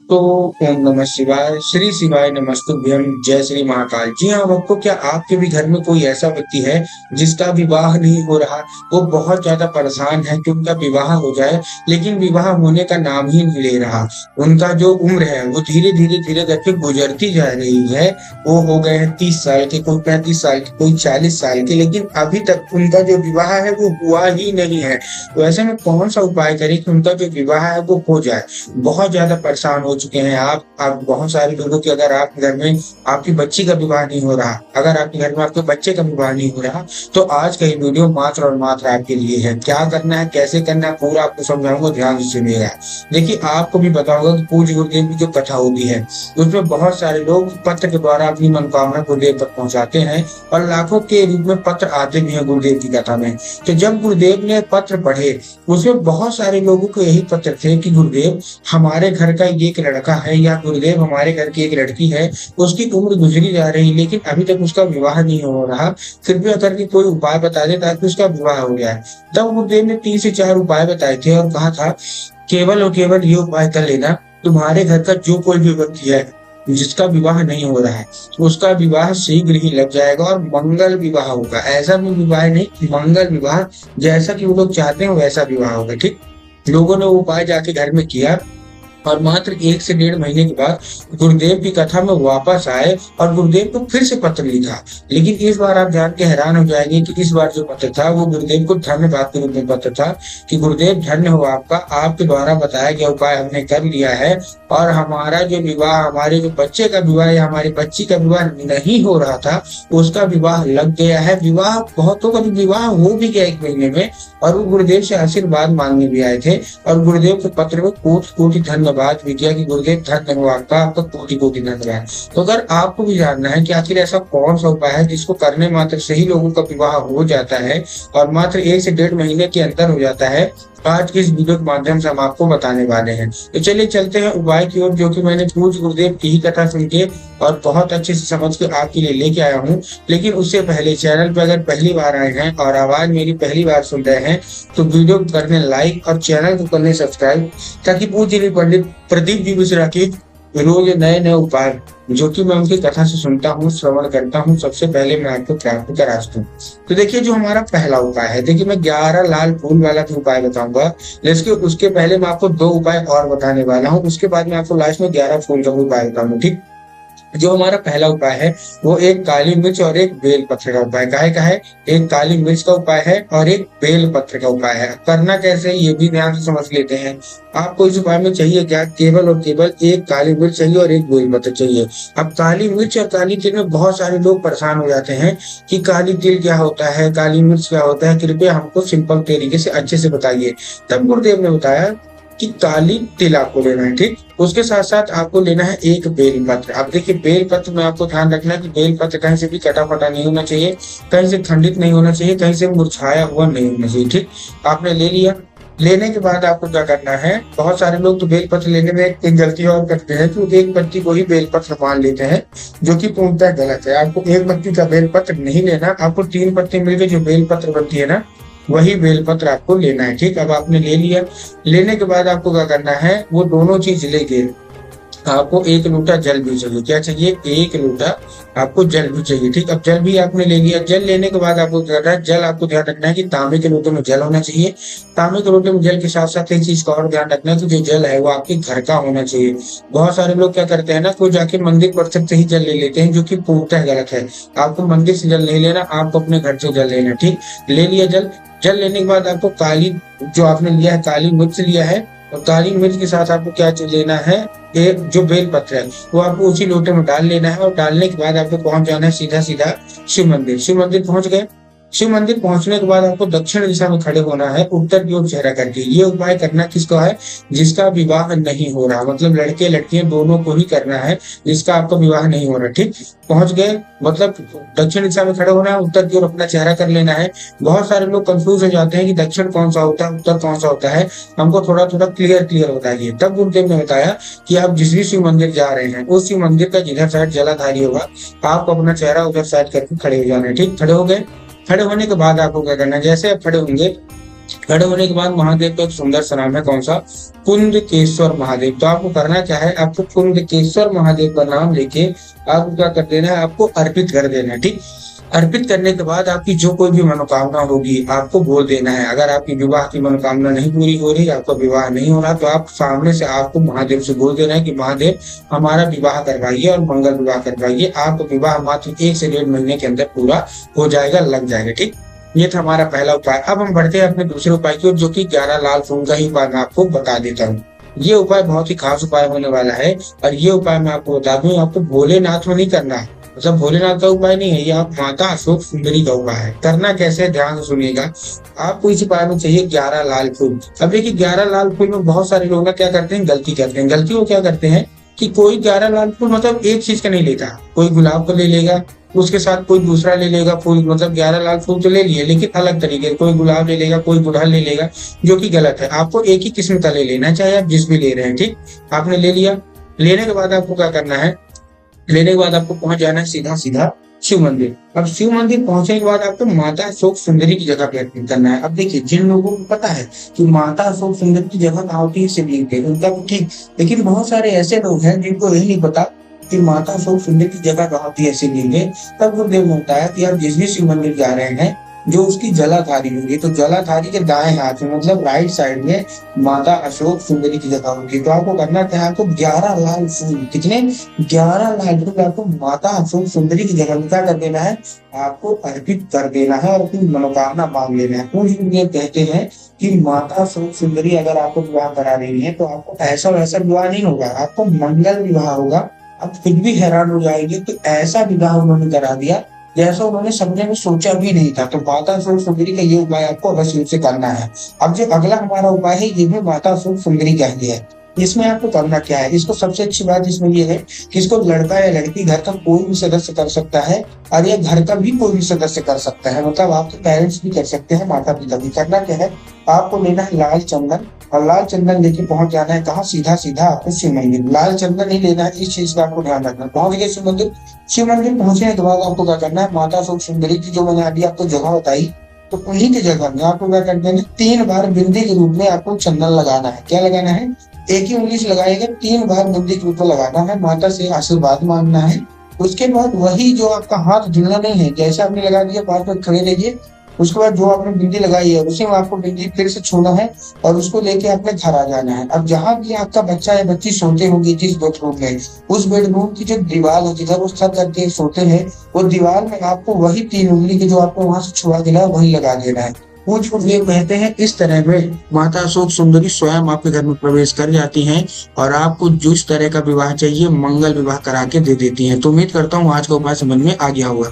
तो ओम नमः शिवाय, श्री शिवाय नमस्तुभ्यं, जय श्री महाकाल। जी हाँ भक्तों, क्या आपके भी घर में कोई ऐसा व्यक्ति है जिसका विवाह नहीं हो रहा? वो बहुत ज्यादा परेशान है कि उनका विवाह हो जाए, लेकिन विवाह होने का नाम ही नहीं ले रहा। उनका जो उम्र है वो धीरे धीरे धीरे करके गुजरती जा रही है। वो हो गए हैं 30 साल के, कोई 35 साल के, कोई 40 साल के, लेकिन अभी तक उनका जो विवाह है वो हुआ ही नहीं है। तो ऐसे में कौन सा उपाय करें कि उनका जो विवाह है वो हो जाए? बहुत ज्यादा परेशान हो चुके हैं आप बहुत सारे लोगों के, अगर आपके घर में आपकी बच्ची का विवाह नहीं हो रहा, अगर आपके घर में आपके बच्चे का विवाह नहीं हो रहा, तो आज का ये वीडियो मात्र और मात्र आपके लिए है। क्या करना है, कैसे करना है, पूरा आपको समझाऊंगा, ध्यान से सुनिएगा। देखिए, आपको भी पता होगा कि पूज्य गुरुदेव की जो कथा होती है उसमें बहुत सारे लोग पत्र के द्वारा अपनी मनोकामना गुरुदेव तक पहुंचाते हैं और लाखों के रूप में पत्र आते भी हैं गुरुदेव की कथा में। तो जब गुरुदेव ने पत्र पढ़े, उसमें बहुत सारे लोगों को यही पत्र थे कि गुरुदेव, हमारे घर का ये एक लड़का है, या गुरुदेव हमारे घर की एक लड़की है, उसकी उम्र गुजरी जा रही लेकिन अभी तक उसका विवाह नहीं हो रहा, कृपया करके कोई उपाय बता दे ताकि उसका विवाह हो जाए। तब गुरुदेव ने 3 से 4 उपाय बताए थे और कहा था, केवल और केवल ये उपाय कर लेना, तुम्हारे घर का जो कोई भी व्यक्ति है जिसका विवाह नहीं हो रहा है, उसका विवाह शीघ्र ही लग जाएगा और मंगल विवाह होगा। ऐसा भी विवाह नहीं, मंगल विवाह, जैसा कि वो लोग चाहते हैं वैसा विवाह होगा। ठीक, लोगों ने वो उपाय जाके घर में किया और मात्र 1 से 1.5 महीने के बाद गुरुदेव की कथा में वापस आए और गुरुदेव को फिर से पत्र लिखा। लेकिन इस बार आप जान के हैरान हो जाएंगे कि इस बार जो पत्र था वो गुरुदेव को धन्यवाद के रूप में पत्र था कि गुरुदेव धन्य हो आपका, आपके द्वारा बताया गया उपाय हमने कर लिया है और हमारा जो विवाह, हमारे जो बच्चे का विवाह या हमारी बच्ची का विवाह नहीं हो रहा था, उसका विवाह लग गया है। विवाह, बहुतों का विवाह हो भी गया 1 महीने में, और वो गुरुदेव से आशीर्वाद मांगने भी आए थे और गुरुदेव के पत्र में कोटि कोटि धन्यवाद भी किया कि गुरुदेव धन्य हो आपका, आपका कोटि कोटि धन्यवाद। तो अगर आपको भी जानना है कि आखिर ऐसा कौन सा उपाय है जिसको करने मात्र से ही लोगों का विवाह हो जाता है और मात्र 1 से 1.5 महीने के अंदर हो जाता है, आज के इस वीडियो के माध्यम से हम आपको बताने वाले हैं। तो चलिए चलते हैं उपाय की ओर, जो कि मैंने पूज्य गुरुदेव की ही कथा सुन के और बहुत अच्छे से समझ के आपके लिए लेके आया हूँ। लेकिन उससे पहले चैनल पे अगर पहली बार आए हैं और आवाज मेरी पहली बार सुन रहे हैं तो वीडियो को करने लाइक और चैनल को करने सब्सक्राइब, ताकि पूज्य पंडित प्रदीप जी मिश्रा की रोज नए नए उपाय जो कि मैं उनकी कथा से सुनता हूँ, श्रवण करता हूँ, सबसे पहले मैं आपको प्राप्त करा सकूं। तो देखिए, जो हमारा पहला उपाय है, देखिए मैं 11 लाल फूल वाला भी उपाय बताऊंगा, लेकिन उसके पहले मैं आपको 2 उपाय और बताने वाला हूँ। उसके बाद मैं आपको लास्ट में 11 फूल का उपाय बताऊंगा। ठीक, जो हमारा पहला उपाय है वो एक काली मिर्च और एक बेल पत्र का उपाय। काहे का है? एक काली मिर्च का उपाय है और एक बेल पत्र का उपाय है। करना कैसे है ये भी ध्यान से समझ लेते हैं। आपको इस उपाय में चाहिए क्या? केवल और केवल एक काली मिर्च चाहिए और एक बेल पत्र चाहिए। अब काली मिर्च और काली तिल में बहुत सारे लोग परेशान हो जाते हैं कि काली तिल क्या होता है, काली मिर्च क्या होता है, कृपया हमको सिंपल तरीके से अच्छे से बताइए। तब गुरुदेव ने बताया कि काली तिल आपको लेना है। ठीक, उसके साथ साथ आपको लेना है एक बेल पत्र। अब देखिए, बेल पत्र में आपको ध्यान रखना है कि बेल पत्र कहीं से भी कटा फटा नहीं होना चाहिए, कहीं से खंडित नहीं होना चाहिए, कहीं से मुरझाया हुआ नहीं होना चाहिए। ठीक, आपने ले लिया। लेने के बाद आपको क्या करना है, बहुत सारे लोग तो बेल पत्र लेने में एक गलती और करते हैं कि एक पत्ती को ही बेल पत्र मान लेते हैं, जो कि पूर्णतः गलत है। आपको एक पत्ती का बेल पत्र नहीं लेना, आपको 3 पत्ती मिलकर जो बेल पत्र बनती है ना, वही बेलपत्र आपको लेना है। ठीक, अब आपने ले लिया। लेने के बाद आपको क्या करना है, वो दोनों चीज लेके आपको 1 लोटा जल भी चाहिए। क्या चाहिए? 1 लोटा आपको जल भी चाहिए। ठीक, अब जल भी आपने ले लिया। जल लेने के बाद आपको क्या करना है, जल आपको ध्यान रखना है कि तांबे के लोटे में जल होना चाहिए। तांबे के लोटे में जल के साथ साथ एक चीज का और ध्यान रखना है कि जो जल है वो आपके घर का होना चाहिए। बहुत सारे लोग क्या करते हैं ना, कोई जाके मंदिर परिसर से ही जल ले लेते हैं, जो कि पूर्णतः गलत है। आपको मंदिर से जल नहीं लेना, आपको अपने घर से जल लेना। ठीक, ले लिया जल। जल लेने के बाद आपको काली, जो आपने लिया है काली मिर्च लिया है, और काली मिर्च के साथ आपको क्या लेना है, एक जो बेल पत्र है वो आपको उसी लोटे में डाल लेना है। और डालने के बाद आपको पहुंच जाना है सीधा सीधा शिव मंदिर। शिव मंदिर पहुंच गए। शिव मंदिर पहुंचने के बाद आपको दक्षिण दिशा में खड़े होना है, उत्तर की ओर चेहरा करके। ये उपाय करना किसका है? जिसका विवाह नहीं हो रहा, मतलब लड़के लड़कियां दोनों को ही करना है, जिसका आपका विवाह नहीं हो रहा। ठीक, पहुंच गए, मतलब दक्षिण दिशा में खड़े होना है, उत्तर की ओर अपना चेहरा कर लेना है। बहुत सारे लोग कंफ्यूज हो जाते हैं कि दक्षिण कौन सा होता है, उत्तर कौन सा होता है। हमको थोड़ा थोड़ा क्लियर बताइए। तब गुरुदेव ने बताया कि आप जिस भी शिव मंदिर जा रहे हैं, उस शिव मंदिर का जिधर साइड जलाधारी होगा, आपको अपना चेहरा उधर साइड करके खड़े हो जाना है। ठीक, खड़े हो गए। खड़े होने के बाद आपको क्या करना है, जैसे आप खड़े होंगे खड़े होने के बाद महादेव का एक सुंदर सा नाम है, कौन सा? कुंदकेश्वर महादेव। तो आपको करना क्या है, आपको कुंदकेश्वर महादेव का नाम लेके आपको क्या कर देना है, आपको अर्पित कर देना है, ठीक। अर्पित करने के बाद आपकी जो कोई भी मनोकामना होगी आपको बोल देना है। अगर आपकी विवाह की मनोकामना नहीं पूरी हो रही, आपका विवाह नहीं हो रहा, तो आप सामने से आपको महादेव से बोल देना है कि महादेव हमारा विवाह करवाइए और मंगल विवाह करवाइए। आपका विवाह मात्र 1 से 1.5 महीने के अंदर पूरा हो जाएगा, लग जाएगा, ठीक। ये था हमारा पहला उपाय। अब हम बढ़ते हैं अपने दूसरे उपाय की ओर, जो कि 11 लाल फूल का ही उपाय मैं आपको बता देता हूँ। ये उपाय बहुत ही खास उपाय होने वाला है, और ये उपाय मैं आपको बता दूं, आपको भोलेनाथ में नहीं करना है। मतलब भोलेनाथ का उपाय नहीं है ये, आप माता अशोक सुंदरी का उपाय है। करना कैसे है, ध्यान से सुनिएगा। आपको इस उपाय में चाहिए 11 लाल फूल। अब देखिए 11 लाल फूल में बहुत सारे लोग ना क्या करते हैं, गलती करते हैं। गलती वो क्या करते हैं कि कोई 11 लाल फूल मतलब एक चीज का नहीं लेता। कोई गुलाब का ले लेगा, उसके साथ कोई दूसरा ले लेगा फूल, मतलब 11 लाल फूल तो ले लिए लेकिन अलग तरीके, कोई गुलाब ले लेगा, कोई गुड़हल ले लेगा, जो कि गलत है। आपको एक ही किस्म का ले लेना है, चाहे आप जिस भी ले रहे हैं, ठीक। आपने ले लिया। लेने के बाद आपको क्या करना है, लेने के बाद आपको पहुंच जाना है सीधा सीधा शिव मंदिर। अब शिव मंदिर पहुंचने के बाद आपको माता अशोक सुंदरी की जगह पे अर्पित करना है। अब देखिए जिन लोगों को पता है कि माता अशोक सुंदरी की जगह कहाँ होती है, शिवलिंग पे, उनका भी ठीक। लेकिन बहुत सारे ऐसे लोग हैं जिनको यही नहीं पता कि माता अशोक सुंदरी की जगह कहाँ होती है शिवलिंग पे। तब वो देव होता है कि आप जिस भी शिव मंदिर जा रहे हैं, जो उसकी जलाधारी होगी, तो जलाधारी के दाएं हाथ में मतलब राइट साइड में माता अशोक सुंदरी की जगह होगी। तो आपको करना क्या है, आपको 11 लाल फूल, कितने? 11 लाल फूल आपको माता अशोक सुंदरी की जगह में क्या कर देना है, आपको अर्पित कर देना है और अपनी मनोकामना मांग लेना है। कुछ ये कहते हैं कि माता अशोक सुंदरी अगर आपको विवाह करा रही है तो आपको ऐसा वैसा विवाह नहीं होगा, आपको मंगल विवाह होगा। आप खुद भी हैरान हो जाएंगे कि ऐसा विवाह उन्होंने करा दिया जैसा उन्होंने सपने में सोचा भी नहीं था। तो माता अशोक सुंदरी का ये उपाय आपको अवश्य रूप से करना है। अब जो अगला हमारा उपाय है, ये भी माता अशोक सुंदरी का ही है। इसमें आपको करना क्या है, इसको सबसे अच्छी बात इसमें ये है कि इसको लड़का या लड़की घर का कोई भी सदस्य कर सकता है, और ये घर का भी कोई भी सदस्य कर सकता है। मतलब आपके पेरेंट्स भी कर सकते हैं, माता पिता भी। करना क्या है, आपको लेना है लाल चंदन, और लाल चंदन लेके पहुंच जाना है कहाँ, सीधा सीधा आपको शिव मंदिर। लाल चंदन नहीं लेना है, इस चीज का आपको ध्यान रखना। पहुंच गए शिव मंदिर। शिव मंदिर पहुंचने के बाद आपको क्या करना है, माता अशोक सुंदरी की जो मैंने अभी आपको जगह बताई, तो उन्हीं की जगह में आपको क्या करना है, 3 बार बिंदी के रूप में आपको चंदन लगाना है। क्या लगाना है, एक ही उंगली से लगाएगा, 3 बार बिंदी के रूप में लगाना है, माता से आशीर्वाद मांगना है। उसके बाद वही जो आपका हाथ धुलना नहीं है, जैसे आपने लगा दिया, पास में खड़े रहिए। उसके बाद जो आपने बिंदी लगाई है उसी में आपको बिंदी फिर से छूना है और उसको लेके अपने घर आ जाना है। अब जहां भी आपका बच्चा या बच्ची सोते होंगे जिस बेडरूम में, उस बेडरूम की जो दीवार है जिधर वो सर करके सोते हैं, वो दीवार में आपको वही 3 उंगली के जो आपको वहां से छुआ दिला है वही लगा देना है। कुछ ये कहते हैं इस तरह में माता अशोक सुंदरी स्वयं आपके घर में प्रवेश कर जाती हैं और आपको जिस तरह का विवाह चाहिए मंगल विवाह करा के दे देती हैं। तो उम्मीद करता हूँ आज का उपाय समझ में आ गया होगा।